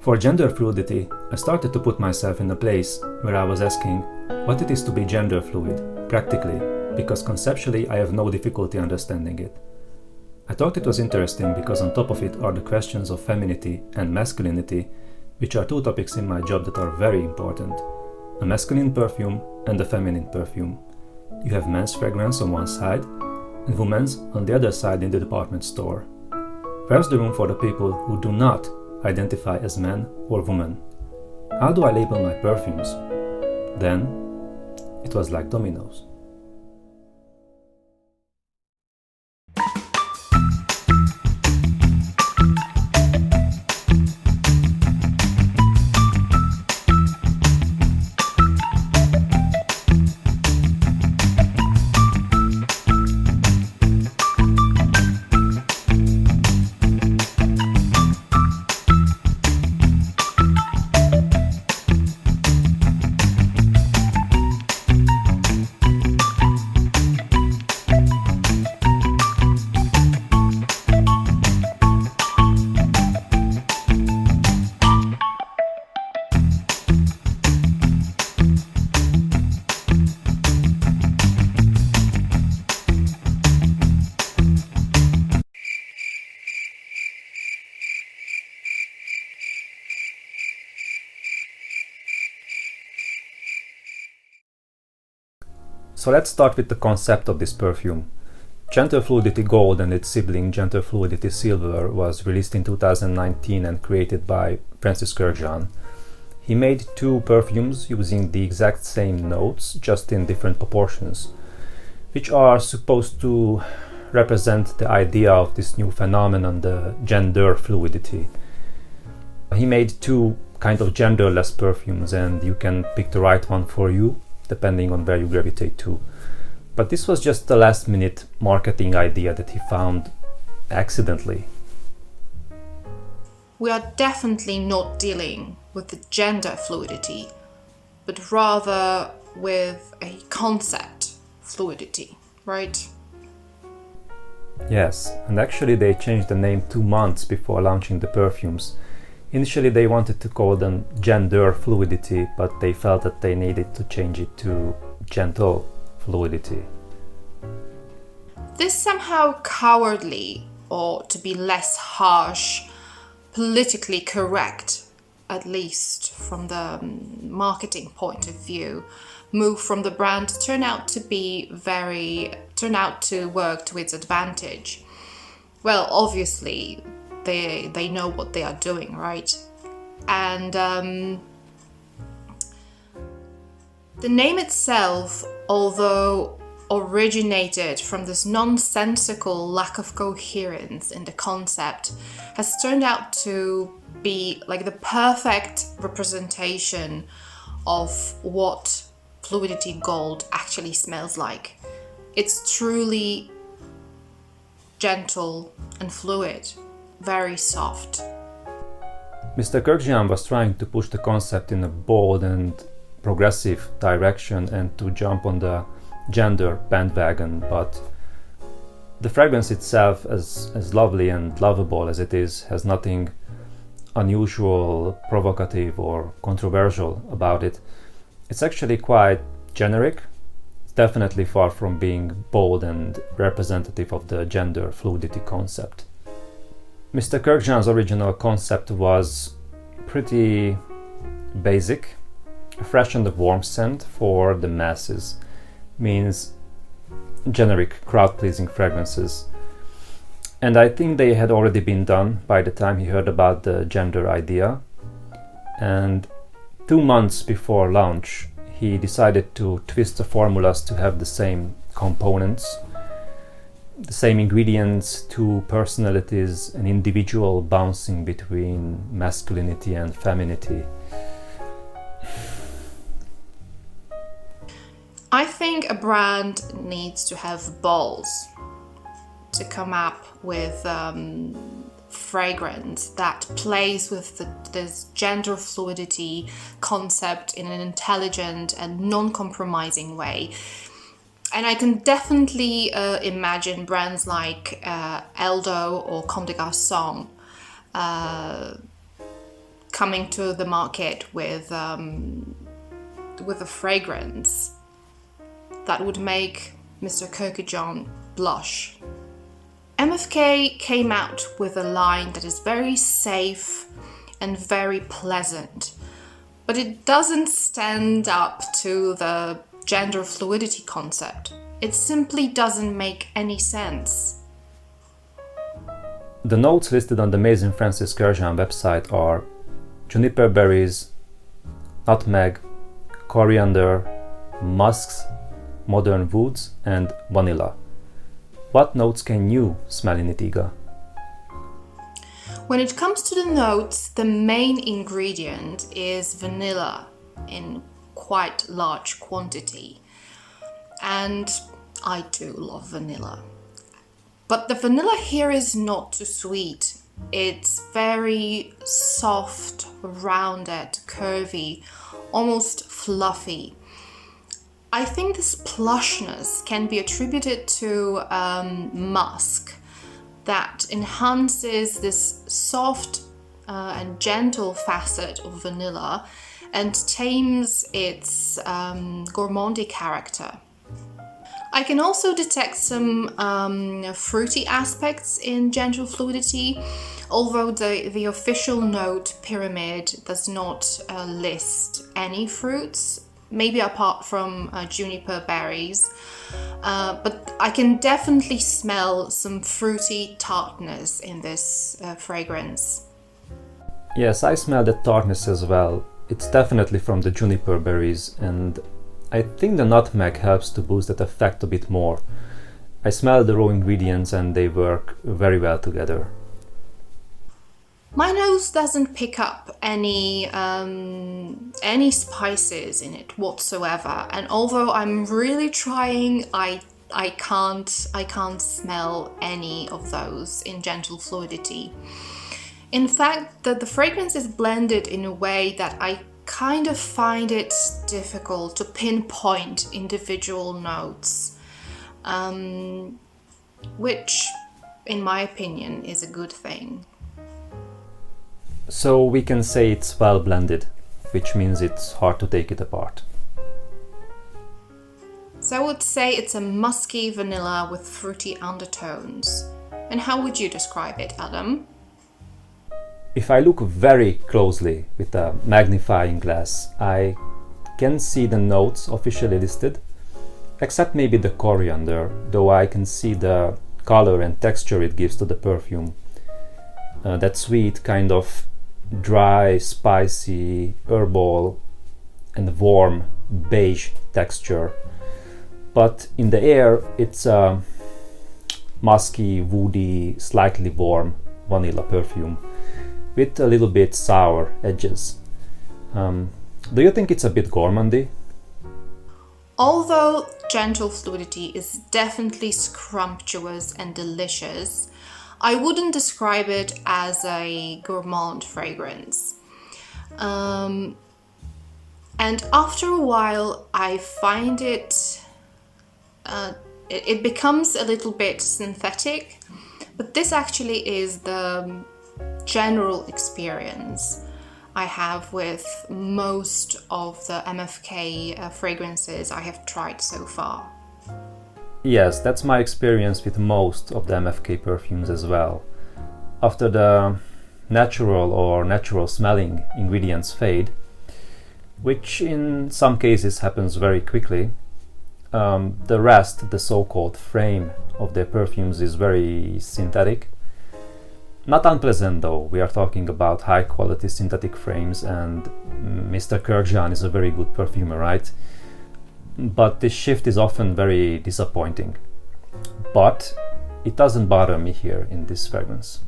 For gender fluidity, I started to put myself in a place where I was asking what it is to be gender fluid, practically, because conceptually I have no difficulty understanding it. I thought it was interesting because on top of it are the questions of femininity and masculinity, which are two topics in my job that are very important. A masculine perfume and a feminine perfume. You have men's fragrance on one side and women's on the other side in the department store. Where's the room for the people who do not identify as men or women? How do I label my perfumes? Then, it was like dominoes. So let's start with the concept of this perfume. Gentle Fluidity Gold and its sibling Gentle Fluidity Silver was released in 2019 and created by Francis Kurkdjian. He made two perfumes using the exact same notes, just in different proportions, which are supposed to represent the idea of this new phenomenon, the gender fluidity. He made two kind of genderless perfumes, and you can pick the right one for you, depending on where you gravitate to. But this was just a last-minute marketing idea that he found accidentally. We are definitely not dealing with the gender fluidity, but rather with a concept fluidity, right? Yes, and actually they changed the name 2 months before launching the perfumes. Initially they wanted to call them gender fluidity, but they felt that they needed to change it to gentle fluidity. This somehow cowardly, or to be less harsh, politically correct, at least from the marketing point of view, move from the brand turned out to work to its advantage. Well, obviously, they know what they are doing, right? And the name itself, although originated from this nonsensical lack of coherence in the concept, has turned out to be like the perfect representation of what Fluidity Gold actually smells like. It's truly gentle and fluid, very soft. Mr. Kurkdjian was trying to push the concept in a bold and progressive direction and to jump on the gender bandwagon, but the fragrance itself, as lovely and lovable as it is, has nothing unusual, provocative or controversial about it. It's actually quite generic. It's definitely far from being bold and representative of the gender fluidity concept. Mr. Kurkdjian's original concept was pretty basic. A fresh and a warm scent for the masses, means generic crowd-pleasing fragrances. And I think they had already been done by the time he heard about the gender idea. And 2 months before launch, he decided to twist the formulas to have the same components, the same ingredients, two personalities, an individual bouncing between masculinity and femininity. I think a brand needs to have balls to come up with fragrance that plays with this gender fluidity concept in an intelligent and non-compromising way. And I can definitely imagine brands like Eldo or Comme des Garçons coming to the market with a fragrance that would make Mr. Kurkdjian blush. MFK came out with a line that is very safe and very pleasant, but it doesn't stand up to the gender fluidity concept. It simply doesn't make any sense. The notes listed on the Maison Kurkdjian website are juniper berries, nutmeg, coriander, musks, modern woods, and vanilla. What notes can you smell in it, Iga? When it comes to the notes, the main ingredient is vanilla in quite large quantity. And I do love vanilla. But the vanilla here is not too sweet. It's very soft, rounded, curvy, almost fluffy. I think this plushness can be attributed to musk that enhances this soft and gentle facet of vanilla and tames its gourmandy character. I can also detect some fruity aspects in gentle fluidity, although the official note pyramid does not list any fruits, maybe apart from juniper berries, but I can definitely smell some fruity tartness in this fragrance. Yes, I smell the tartness as well. It's definitely from the juniper berries, and I think the nutmeg helps to boost that effect a bit more. I smell the raw ingredients and they work very well together. My nose doesn't pick up any spices in it whatsoever, and although I'm really trying, I can't smell any of those in gentle fluidity. In fact, the fragrance is blended in a way that I kind of find it difficult to pinpoint individual notes, which, in my opinion, is a good thing. So we can say it's well blended, which means it's hard to take it apart. So I would say it's a musky vanilla with fruity undertones. And how would you describe it, Adam? If I look very closely with a magnifying glass, I can see the notes officially listed, except maybe the coriander, though I can see the color and texture it gives to the perfume. That sweet kind of dry, spicy, herbal and warm beige texture. But in the air it's a musky, woody, slightly warm vanilla perfume with a little bit sour edges. Do you think it's a bit gourmandy? Although gentle fluidity is definitely scrumptious and delicious, I wouldn't describe it as a gourmand fragrance. And after a while, I find it becomes a little bit synthetic, but this actually is the general experience I have with most of the MFK fragrances I have tried so far. Yes, that's my experience with most of the MFK perfumes as well. After the natural smelling ingredients fade, which in some cases happens very quickly, the rest, the so-called frame of their perfumes, is very synthetic. Not unpleasant though, we are talking about high quality synthetic frames, and Mr. Kurkdjian is a very good perfumer, right? But this shift is often very disappointing. But it doesn't bother me here in this fragrance.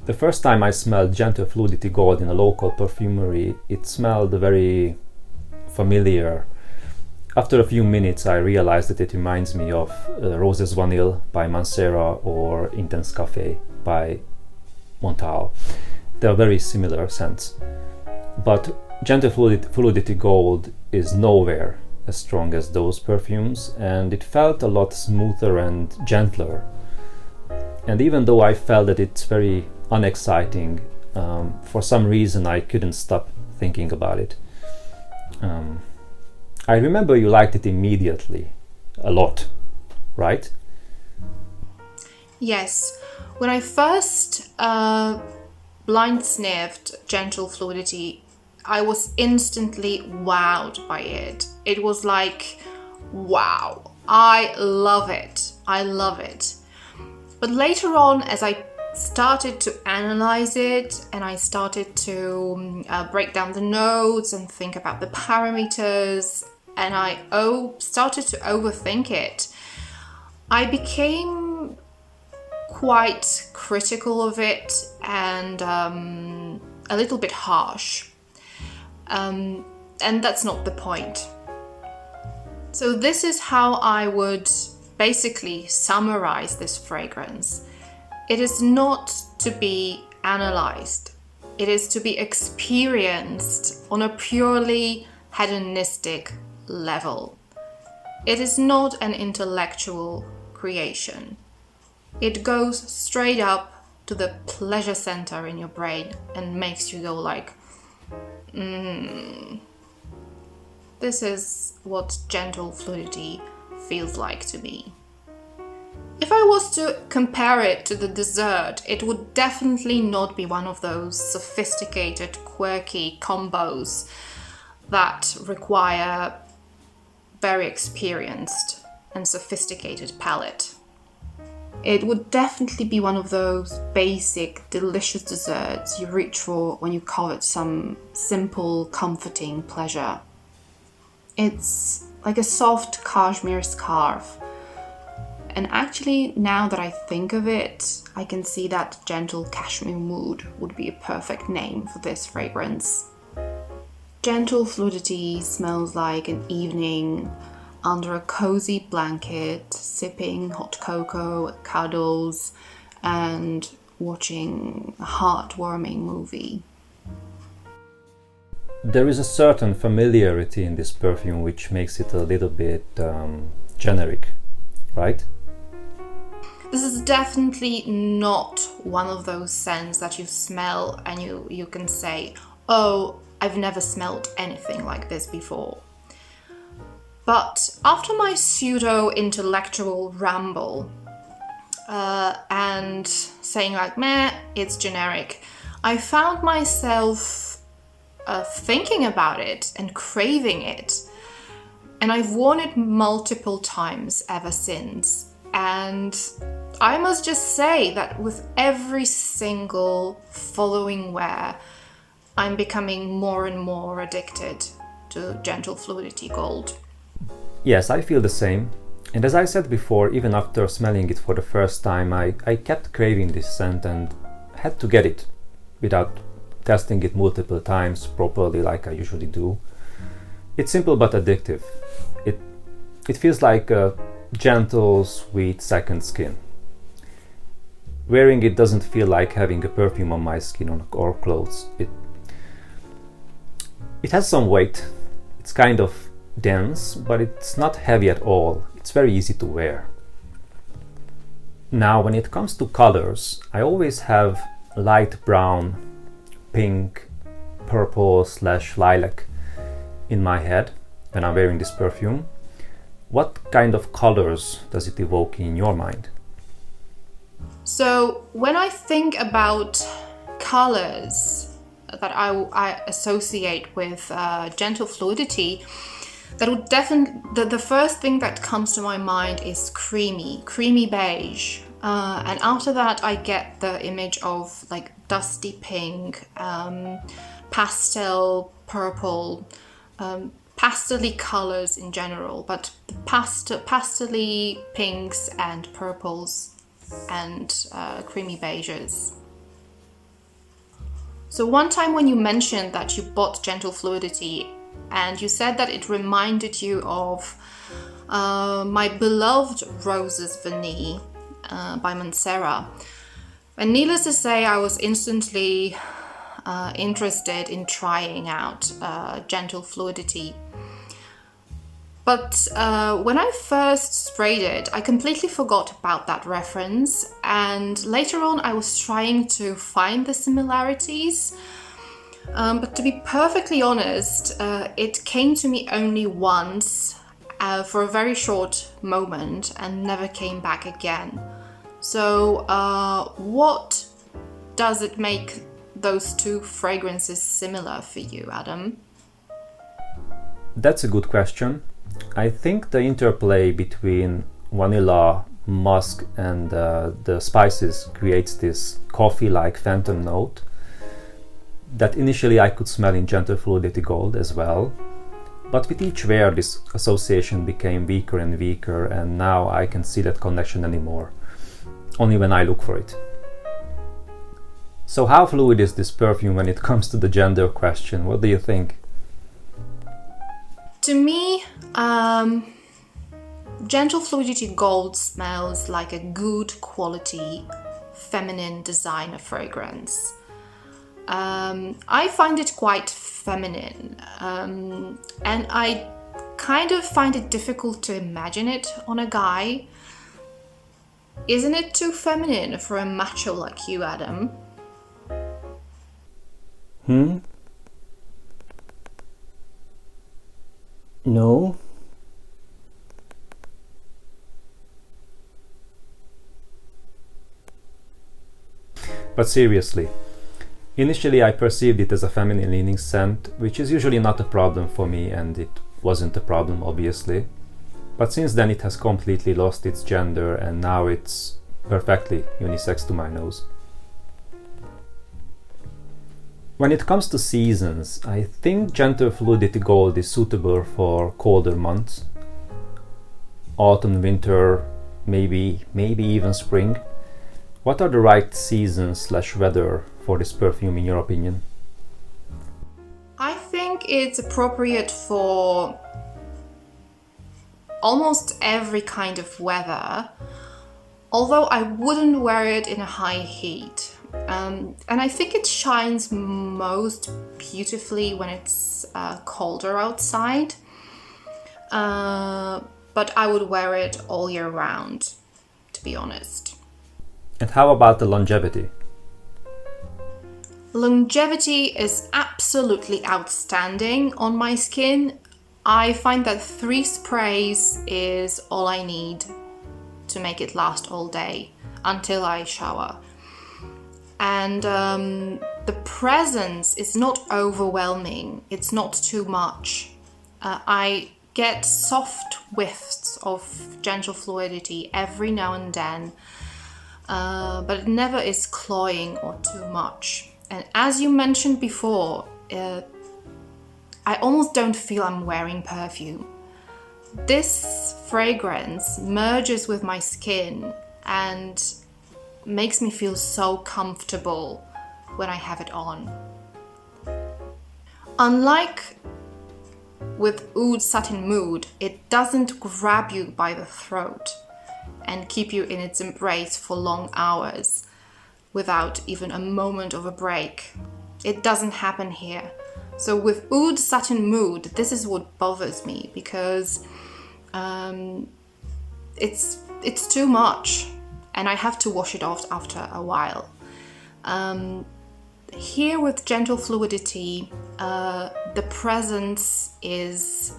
The first time I smelled Gentle Fluidity Gold in a local perfumery, it smelled very familiar. After a few minutes I realized that it reminds me of Roses Vanille by Mansera or Intense Cafe by Montal. They are very similar scents. But Gentle Fluidity Gold is nowhere as strong as those perfumes, and it felt a lot smoother and gentler. And even though I felt that it's very unexciting, For some reason, I couldn't stop thinking about it. I remember you liked it immediately, a lot, right? Yes. When I first blind sniffed Gentle Fluidity, I was instantly wowed by it. It was like, wow, I love it. I love it. But later on, as I started to analyze it and I started to break down the notes and think about the parameters, and I started to overthink it, I became quite critical of it and a little bit harsh. And that's not the point. So this is how I would basically summarize this fragrance. It is not to be analyzed. It is to be experienced on a purely hedonistic level. It is not an intellectual creation. It goes straight up to the pleasure center in your brain and makes you go like, this is what Gentle Fluidity feels like to me. If I was to compare it to the dessert, it would definitely not be one of those sophisticated, quirky combos that require very experienced and sophisticated palate. It would definitely be one of those basic, delicious desserts you reach for when you covet some simple, comforting pleasure. It's like a soft cashmere scarf. And actually, now that I think of it, I can see that Gentle Cashmere Mood would be a perfect name for this fragrance. Gentle Fluidity smells like an evening under a cozy blanket, sipping hot cocoa, cuddles, and watching a heartwarming movie. There is a certain familiarity in this perfume which makes it a little bit generic, right? This is definitely not one of those scents that you smell and you can say, oh, I've never smelled anything like this before. But after my pseudo-intellectual ramble and saying like, meh, it's generic, I found myself thinking about it and craving it. And I've worn it multiple times ever since. And I must just say that with every single following wear, I'm becoming more and more addicted to Gentle Fluidity Gold. Yes, I feel the same. And as I said before, even after smelling it for the first time, I kept craving this scent and had to get it without testing it multiple times properly like I usually do. It's simple but addictive. It feels like a gentle, sweet second skin. Wearing it doesn't feel like having a perfume on my skin or clothes. It has some weight. It's kind of dense, but it's not heavy at all. It's very easy to wear. Now, when it comes to colors, I always have light brown, pink, purple/lilac in my head when I'm wearing this perfume. What kind of colors does it evoke in your mind? So when I think about colors that I associate with Gentle Fluidity, that would definitely, the first thing that comes to my mind is creamy beige. And after that, I get the image of like dusty pink, pastel purple, pastel-y colors in general, but the pastel-y pinks and purples and creamy beiges. So one time when you mentioned that you bought Gentle Fluidity and you said that it reminded you of my beloved Roses Vanille by Mansera. And needless to say, I was instantly interested in trying out Gentle Fluidity. But when I first sprayed it, I completely forgot about that reference, and later on I was trying to find the similarities. But to be perfectly honest, it came to me only once for a very short moment and never came back again. So what does it make those two fragrances similar for you, Adam? That's a good question. I think the interplay between vanilla, musk, and the spices creates this coffee-like phantom note that initially I could smell in Gentle Fluidity Gold as well. But with each wear, this association became weaker and weaker, and now I can't see that connection anymore, only when I look for it. So how fluid is this perfume when it comes to the gender question? What do you think? To me, Gentle Fluidity Gold smells like a good quality feminine designer fragrance. I find it quite feminine, and I kind of find it difficult to imagine it on a guy. Isn't it too feminine for a macho like you, Adam? No. But seriously, initially I perceived it as a feminine leaning scent, which is usually not a problem for me, and it wasn't a problem obviously. But since then it has completely lost its gender, and now it's perfectly unisex to my nose. When it comes to seasons, I think Gentle Fluidity Gold is suitable for colder months. Autumn, winter, maybe even spring. What are the right seasons/weather for this perfume in your opinion? I think it's appropriate for almost every kind of weather, although I wouldn't wear it in a high heat. And I think it shines most beautifully when it's colder outside, but I would wear it all year round, to be honest. And how about the longevity? Longevity is absolutely outstanding on my skin. I find that 3 sprays is all I need to make it last all day until I shower. And the presence is not overwhelming, it's not too much. I get soft whiffs of Gentle Fluidity every now and then, but it never is cloying or too much. And as you mentioned before, I almost don't feel I'm wearing perfume. This fragrance merges with my skin and makes me feel so comfortable when I have it on. Unlike with Oud Satin Mood, it doesn't grab you by the throat and keep you in its embrace for long hours without even a moment of a break. It doesn't happen here. So with Oud Satin Mood, this is what bothers me, because it's too much and I have to wash it off after a while. Here with Gentle Fluidity, the presence is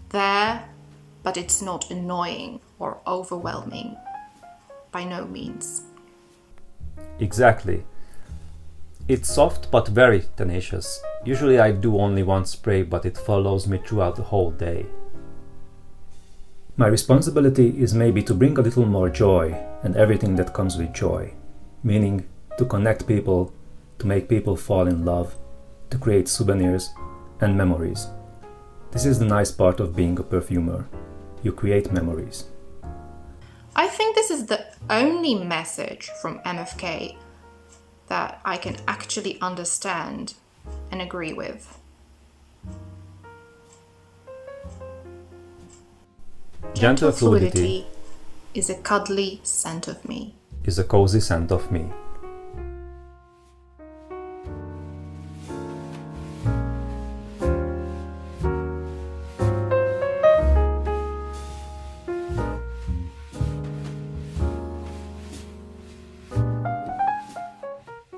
there, but it's not annoying or overwhelming, by no means. Exactly. It's soft but very tenacious. Usually I do only one spray, but it follows me throughout the whole day. My responsibility is maybe to bring a little more joy and everything that comes with joy, meaning to connect people, to make people fall in love, to create souvenirs and memories. This is the nice part of being a perfumer. You create memories. I think this is the only message from MFK that I can actually understand and agree with. Gentle Fluidity is a cuddly scent of me. is a cozy scent of me.